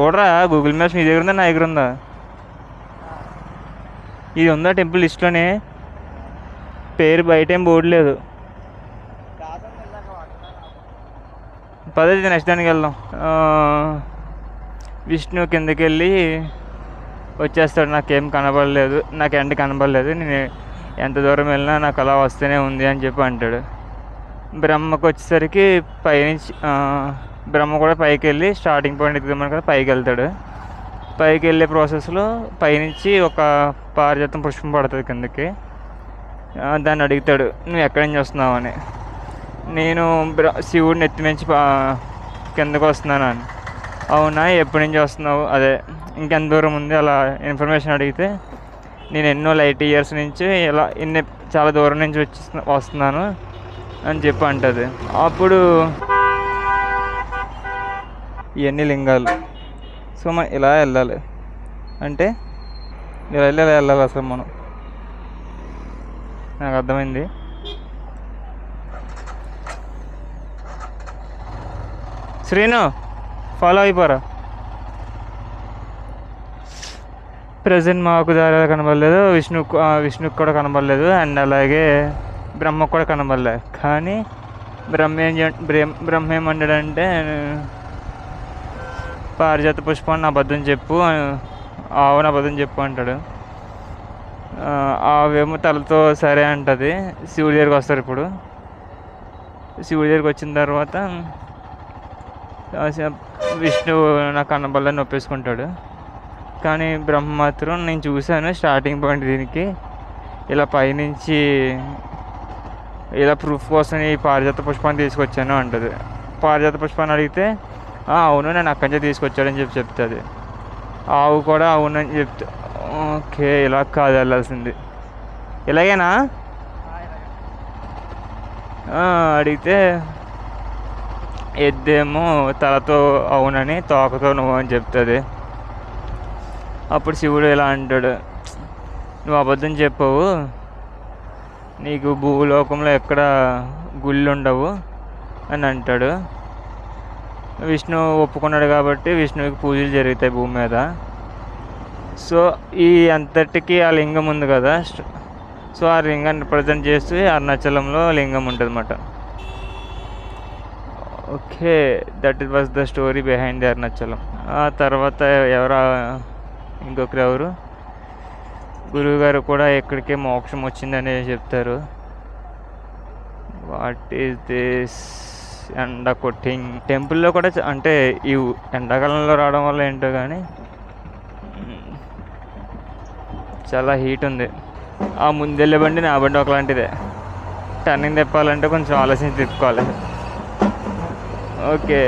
చూడరా Google maps మీ దగ్గర ఉందా నా దగ్గర ఉందా? ఇది ఉందా టెంపుల్ లిస్ట్లోనే? పేరు బయట ఏం బోర్డు లేదు. పద్ధతి నెక్స్ట్ దానికి వెళ్దాం. విష్ణు కిందకి వెళ్ళి వచ్చేస్తాడు. నాకేం కనబడలేదు, నాకు ఎండ కనబడలేదు, నేను ఎంత దూరం వెళ్ళినా నాకు అలా వస్తూనే ఉంది అని చెప్పి అంటాడు. బ్రహ్మకు వచ్చేసరికి పైనుంచి బ్రహ్మ కూడా పైకి వెళ్ళి స్టార్టింగ్ పాయింట్ ఎత్తుదామని కదా పైకి వెళ్తాడు. పైకి వెళ్ళే ప్రాసెస్లో పైనుంచి ఒక పారిజాతం పుష్పం పడుతుంది కిందకి. దాన్ని అడుగుతాడు, నువ్వు ఎక్కడి నుంచి వస్తున్నావు అని. నేను శివుడిని ఎత్తి నుంచి కిందకు వస్తున్నాను అని. అవునా, ఎప్పటి నుంచి వస్తున్నావు, అదే ఇంకెంత దూరం ఉంది, అలా ఇన్ఫర్మేషన్ అడిగితే నేను ఎన్నో లైట్ ఇయర్స్ నుంచి ఇలా చాలా దూరం నుంచి వస్తున్నాను అని చెప్పి అంటుంది. అప్పుడు ఇవన్నీ లింగాలు. సో మనం ఇలా వెళ్ళాలి అంటే ఇలా వెళ్ళాలి అసలు మనం. నాకు అర్థమైంది. శ్రీను ఫాలో అయిపోరా. ప్రజెంట్ మాకు దారి కనబడలేదు, విష్ణుకు కూడా కనబడలేదు, అండ్ అలాగే బ్రహ్మకు కూడా కనబడలేదు. కానీ బ్రహ్మ ఏమంటాడంటే, పారిజాత పుష్పాన్ని అబద్ధం చెప్పు, ఆవుని అబద్ధం చెప్పు అంటాడు. ఆవేమో తలతో సరే అంటుంది. శివుడి దగ్గరికి వస్తారు. ఇప్పుడు శివుడి దగ్గరికి వచ్చిన తర్వాత విష్ణు నాకు కనబడలేని ఒప్పేసుకుంటాడు. కానీ బ్రహ్మ మాత్రం నేను చూశాను స్టార్టింగ్ పాయింట్ దీనికి, ఇలా పైనుంచి ఇలా ప్రూఫ్ కోసం ఈ పారిజాత పుష్పాన్ని తీసుకొచ్చాను అంటుంది. పారిజాత పుష్పాన్ని అడిగితే అవును నేను అక్కడి నుంచి తీసుకొచ్చాడని చెప్తుంది. ఆవు కూడా అవునని చెప్తే ఓకే ఇలా కాదు వెళ్ళాల్సింది, ఇలాగేనా అడిగితే ఎద్దేమో తలతో అవునని, తోకతో నువ్వు అని చెప్తుంది. అప్పుడు శివుడు ఇలా అంటాడు, నువ్వు అబద్ధం చెప్పవు, నీకు భూలోకంలో ఎక్కడ గుళ్ళు ఉండవు అని అంటాడు. విష్ణు ఒప్పుకున్నాడు కాబట్టి విష్ణువుకి పూజలు జరుగుతాయి భూమి మీద. సో ఈ అంతటికి ఆ లింగం ఉంది కదా, సో ఆ లింగాన్ని రిప్రజెంట్ చేస్తూ అరుణాచలంలో లింగం ఉంటుంది అన్నమాట. Okay, that it was the story behind the Arunachalam. ఆ తర్వాత ఇంకొకరు గురువు గారు కూడా ఎక్కడికే మోక్షం వచ్చిందని చెప్తారు. వాట్ ఈస్ దిస్ ఎండ కొట్టింగ్ టెంపుల్లో కూడా అంటే ఈ ఎండాకాలంలో రావడం వల్ల ఏంటో కానీ చాలా హీట్ ఉంది. ఆ ముందెళ్ళే బండి నా బండి ఒకలాంటిదే, టర్నింగ్ తిప్పాలంటే కొంచెం ఆలోచించి తిప్పుకోవాలి. ఓకే,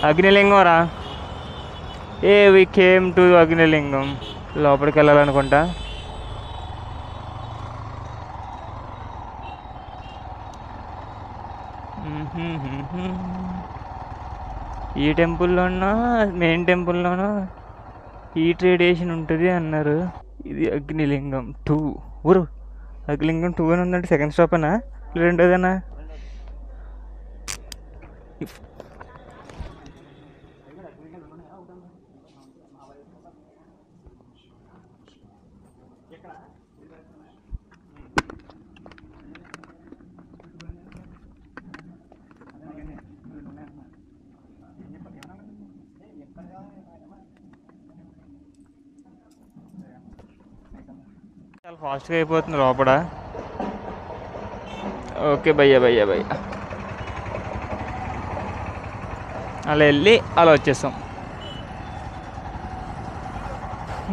అగ్నిలింగం రా. We came to Agnilingam. లోపలికి వెళ్ళాలనుకుంటా. ఈ టెంపుల్లోనా మెయిన్ టెంపుల్లోనా హీట్ రేడియేషన్ ఉంటుంది అన్నారు. ఇది అగ్నిలింగం 2. ఊరు అగ్నిలింగం 2 అని ఉందంటే సెకండ్ స్టాప్ అనా రెండోదేనా? చాలా ఫాస్ట్గా అయిపోతుంది లోపల. ఓకే భయ్యా అలా వెళ్ళి అలా వచ్చేసాం.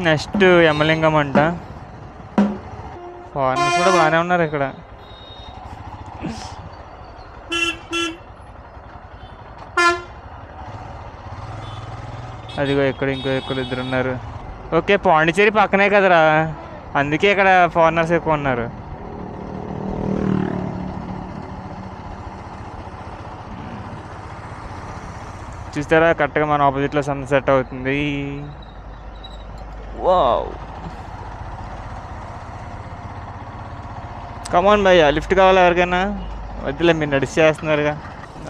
నెక్స్ట్ యమలింగం అంట. ఫారినర్స్ కూడా బాగానే ఉన్నారు ఇక్కడ. అదిగో ఇక్కడ ఇక్కడ ఇద్దరు ఉన్నారు. ఓకే, పాండిచేరి పక్కనే కదరా, అందుకే ఇక్కడ ఫారినర్స్ ఎక్కువ ఉన్నారు. చూస్తారా కరెక్ట్గా మన ఆపోజిట్లో సన్సెట్ అవుతుంది. వావ్, కమాన్ భయ్యా, లిఫ్ట్ కావాలా ఎవరికైనా? వద్దులే, మీరు నడిచి చేస్తున్నారుగా.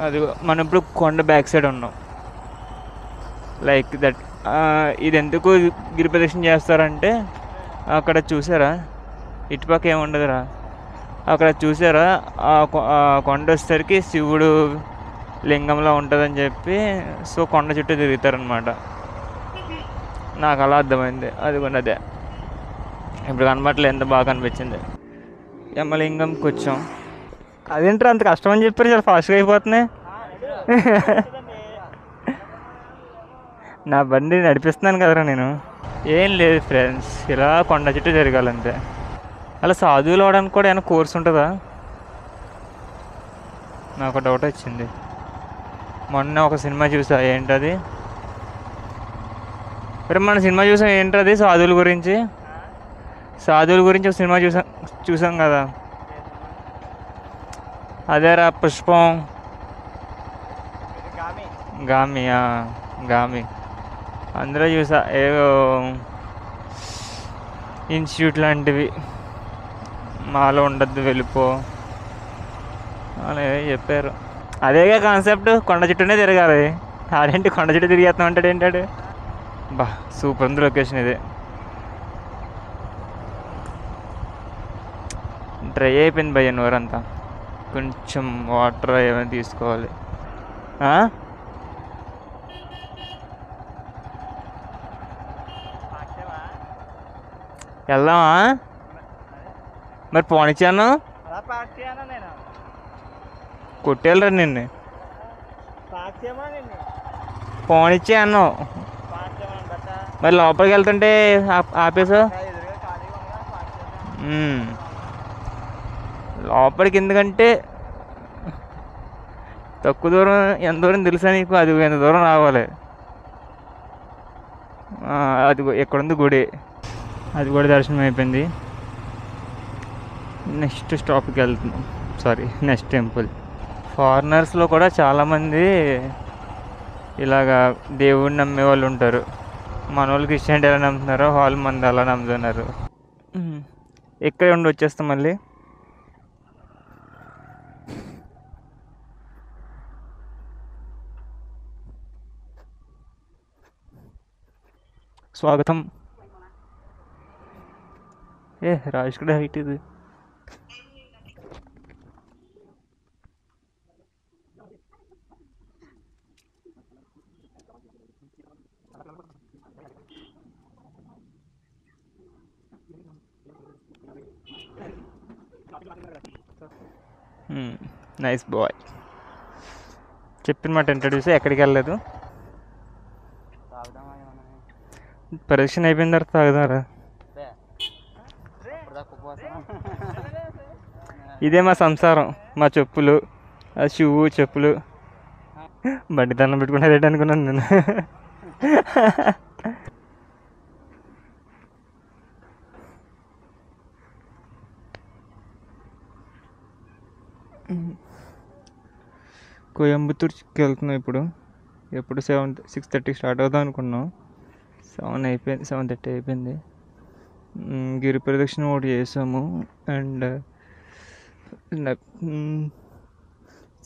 అది మనం ఇప్పుడు కొండ బ్యాక్ సైడ్ ఉన్నాం. Like that. ఇది ఎందుకు గిరి ప్రదక్షిణ చేస్తారంటే, అక్కడ చూసారా ఇటుపక్క ఏముండదురా, అక్కడ చూసారా ఆ కొండ వచ్చేసరికి శివుడు లింగంలో ఉంటుందని చెప్పి సో కొండ చుట్టూ తిరుగుతారనమాట. నాకు అలా అర్థమైంది. అది కూడా అదే ఇప్పుడు కనబట్టలేదు, ఎంత బాగా అనిపించింది. యమలింగంకి వచ్చాం. అదేంటారు అంత కష్టం అని చెప్పారు, చాలా ఫాస్ట్గా అయిపోతున్నాయి. నా బండి నడిపిస్తున్నాను కదరా నేను. ఏం లేదు ఫ్రెండ్స్, ఇలా కొండ చుట్టూ తిరగాలంతే. అలా సాధువులు అవడానికి కూడా ఏమైనా కోర్స్ ఉంటుందా? నాకు డౌట్ వచ్చింది. మొన్న ఒక సినిమా చూసా, ఏంటది, మరి మన సినిమా చూసాం ఏంటది, సాధువుల గురించి ఒక సినిమా చూసాం కదా. అదేరా పుష్పం, గామి అందులో చూసా. ఏదో ఇన్స్టిట్యూట్ లాంటివి, మాలో ఉండద్దు వెళ్ళిపో అని చెప్పారు. అదేగా కాన్సెప్ట్, కొండ చుట్టూనే తిరగాలి. ఆడేంటి కొండ చుట్టూ తిరిగేస్తాం అంటాడు ఏంటాడు. బా సూపర్ ఉంది లొకేషన్ ఇది. డ్రై అయిపోయింది భయ్య నోరంతా, కొంచెం వాటర్ ఏమైనా తీసుకోవాలి. వెళ్దామా మరి? పోనిచ్చాను కొట్టేళ్ళరా నిన్ను, పోనిచ్చే అన్నావు మరి. లోపలికి వెళ్తుంటే ఆపేసా. లోపలికి ఎందుకంటే తక్కువ దూరం, ఎంత దూరం తెలుసా నీకు? అది ఎంత దూరం రావాలి. అది ఎక్కడుంది గుడి, అది కూడా దర్శనం అయిపోయింది. నెక్స్ట్ స్టాప్కి వెళ్తున్నాం, నెక్స్ట్ టెంపుల్. ఫారినర్స్లో కూడా చాలామంది ఇలాగా దేవుడిని నమ్మే వాళ్ళు ఉంటారు. మన వాళ్ళు క్రిస్టియానిటీ ఎలా నమ్ముతున్నారో వాళ్ళు మంది అలా నమ్ముతున్నారు. ఎక్కడ ఉండి వచ్చేస్తాం మళ్ళీ. స్వాగతం. రాజేష్ కూడా హైట్ ఇది. Nice bye. చెప్పిన మాట ఇంట్రడ్యూస్. ఎక్కడికి వెళ్ళలేదు, ప్రదక్షిణ అయిపోయిన తర్వాత తాగుదారా. ఇదే మా సంసారం, మా చెప్పులు, ఆ షూ చెప్పులు. బండి దండం పెట్టుకునే రేట్ అనుకున్నాను నేను. కోయంబత్తూర్కి వెళ్తున్నాం ఇప్పుడు. ఎప్పుడు 6:30 స్టార్ట్ అవుదాం అనుకున్నాం. 7:30 అయిపోయింది. గిరి ప్రదక్షిణ ఒకటి చేసాము. అండ్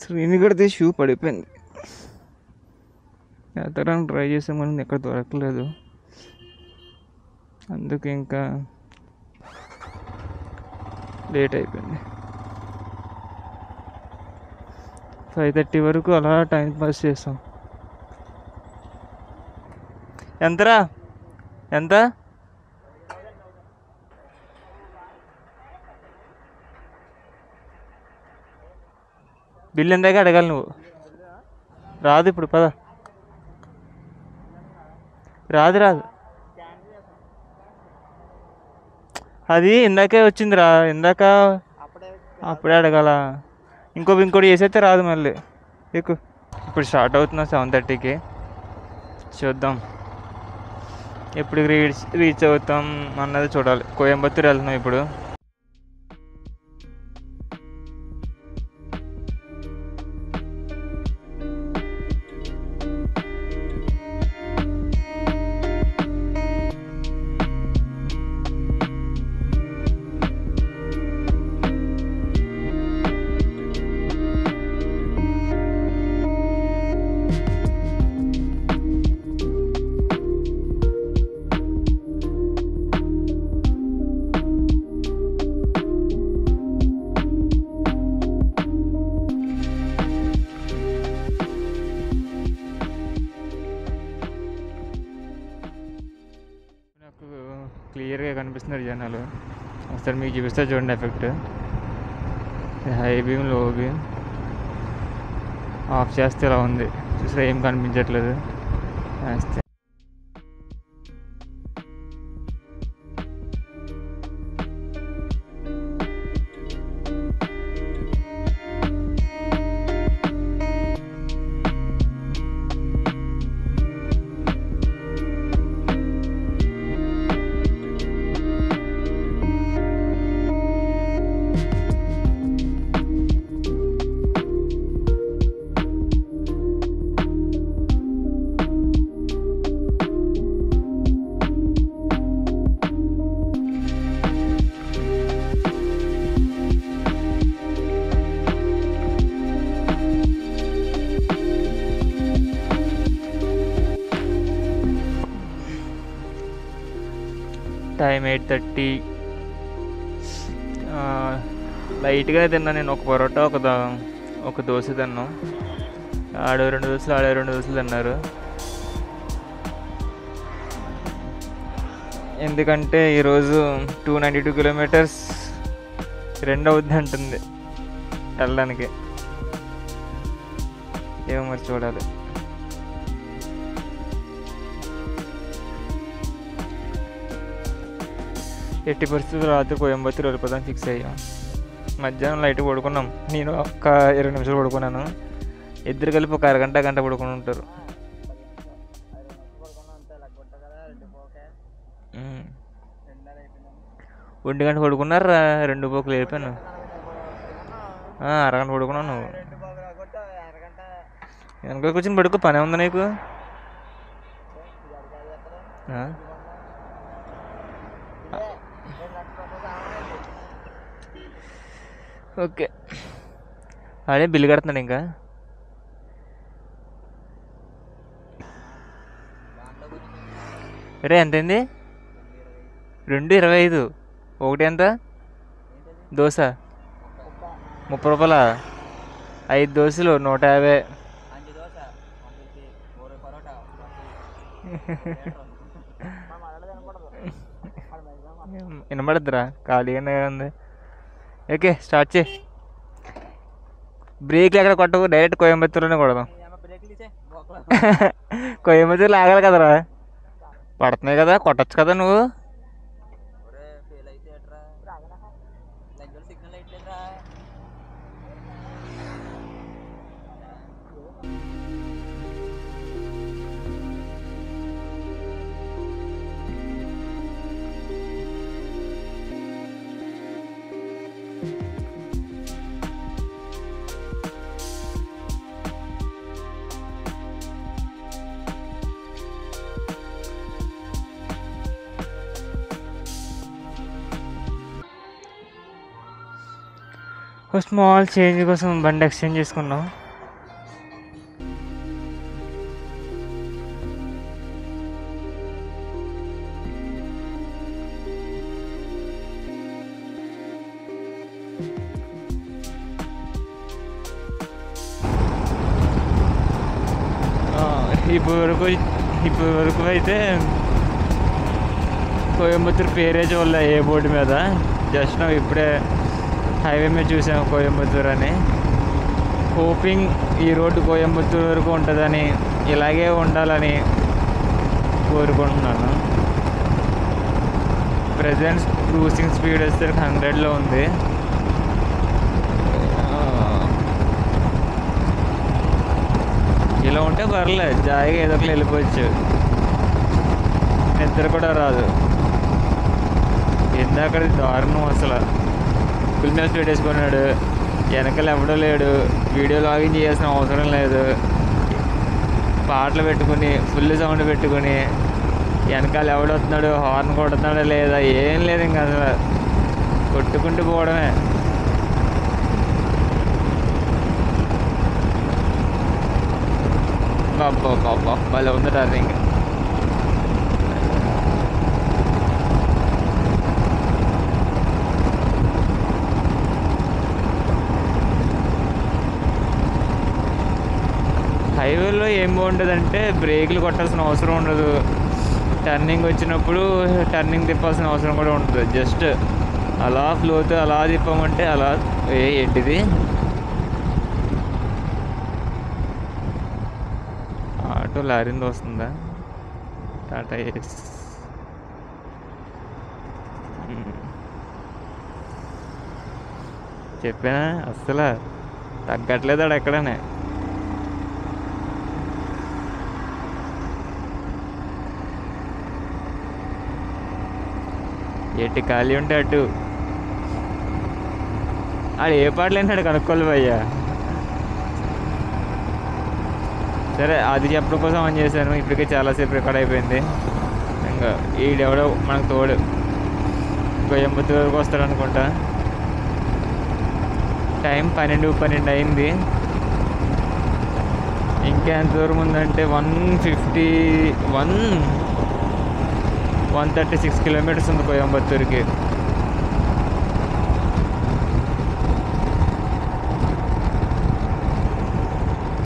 శ్రీనిగడితే షూ పడిపోయింది. ఎత్తడానికి ట్రై చేసాము కానీ ఎక్కడ దొరకలేదు. అందుకు ఇంకా లేట్ అయిపోయింది. 5:30 వరకు అలా టైం పాస్ చేసాం. ఎంతరా? ఎంత? బిల్ ఎందాక అడగాలి నువ్వు. రాదు ఇప్పుడు, పద. రాదు అది ఇందాకే వచ్చిందిరా. ఇందాక అప్పుడే అడగాల. ఇంకోటి చేసైతే రాదు మళ్ళీ. ఎక్కువ ఇప్పుడు స్టార్ట్ అవుతున్నాం 7:30కి. చూద్దాం ఎప్పుడు రీచ్ అవుతాం అన్నది చూడాలి. కోయంబత్తూర్ వెళ్తున్నాం ఇప్పుడు. సిగ్నల్. ఒకసారి మీకు చూపిస్తే చూడండి ఎఫెక్ట్. హై బీమ్, లో బీమ్ ఆఫ్ చేస్తే ఇలా ఉంది, చూస్తే ఏం కనిపించట్లేదు. వేస్తే టైం 8:30. లైట్గా తిన్నా నేను. ఒక పరోటా, ఒక దోశ తిన్నాం. ఆడే 2 దోశలు తిన్నారు. ఎందుకంటే ఈరోజు 292 కిలోమీటర్స్ అవుద్ది అంటుంది వెళ్ళడానికి. ఏమో మరి చూడాలి. ఎట్టి పరిస్థితులు రాత్రి కోయంబత్తూరు వెళ్ళిపోదాం ఫిక్స్ అయ్యాం. మధ్యాహ్నం లైట్ పడుకున్నాం. నేను ఒక 20 నిమిషాలు పడుకున్నాను. ఇద్దరు కలిపి ఒక గంట పడుకుని ఉంటారు. 1 గంట పడుకున్నారు. 2 పోకులు వెళ్ళిపోయాను. అరగంట పడుకున్నావు నువ్వు. వెనకాల కూర్చొని పడుకో, పనే ఉంది నీకు. ఓకే, అదే బిల్లు కడుతున్నాడు ఇంకా. రే ఎంతైంది? 2.25. ఒకటి ఎంత? దోశ 30 రూపాయలా? 5 దోశలు 150. వినబడద్దురా, ఖాళీగానే ఉంది. ఓకే, స్టార్ట్ చేయి. బ్రేక్లు ఎక్కడ కొట్టకు, డైరెక్ట్ కోయంబత్తూరులోనే కొడదాం. కోయంబత్తూరులో ఆగాలి కదరా. పడుతున్నాయి కదా, కొట్టచ్చు కదా నువ్వు. స్మాల్ చేంజ్ కోసం బండి ఎక్స్చేంజ్ చేసుకున్నాం. ఇప్పుడు వరకు అయితే కోయంబత్తూరు పేరే చూడలే ఏ బోర్డు మీద. జస్ట్ ఇప్పుడే హైవే మీద చూసాము కోయంబత్తూరు అని. హోపింగ్ ఈ రోడ్డు కోయంబత్తూరు వరకు ఉంటుందని, ఇలాగే ఉండాలని కోరుకుంటున్నాను. ప్రజెంట్ క్రూసింగ్ స్పీడ్ వస్తే 100లో ఉంది. ఇలా ఉంటే పర్లేదు, జాయిగా ఏదో ఒకటి వెళ్ళిపోవచ్చు. నిద్ర కూడా రాదు. ఇందాకది దారుణం అసలు. ఫుల్ మ్యాచ్ పెట్టేసుకున్నాడు, వెనకాల ఎవడో లేడు, వీడియో లాగిన్ చేయాల్సిన అవసరం లేదు. పాటలు పెట్టుకుని ఫుల్ సౌండ్ పెట్టుకుని వెనకాల ఎవడొస్తున్నాడు, హార్న్ కొడుతున్నాడో లేదా ఏం లేదు, ఇంకా అసలు కొట్టుకుంటూ పోవడమే. బాబా భలే ఉంది టర్నింగ్. హైవేలో ఏం బాగుంటుందంటే బ్రేకులు కొట్టాల్సిన అవసరం ఉండదు. టర్నింగ్ వచ్చినప్పుడు టర్నింగ్ తిప్పాల్సిన అవసరం కూడా ఉంటుంది. జస్ట్ అలా ఫ్లోతో అలా తిప్పామంటే అలా ఏంటిది ఆటో లారీంది వస్తుందా? టాటా ఏస్. చెప్పానా అస్సలు తగ్గట్లేదు ఆడ ఎక్కడనే. ఎట్టి ఖాళీ ఉంటే అటు ఆడు ఏ పాటలు అయినాడు కనుక్కోవాలి భయ్యా. సరే అది చెప్పడం కోసం ఆన్ చేశాను. ఇప్పటికే చాలాసేపు రికార్డ్ అయిపోయింది. ఇంకా ఈడెవడో మనకు తోడు కోయంబత్తూరు వరకు వస్తాడు అనుకుంటా. టైం 12 అయింది. ఇంకా ఎంత దూరం ఉందంటే 136 కిలోమీటర్స్ ఉంది కోయంబత్తూరుకి.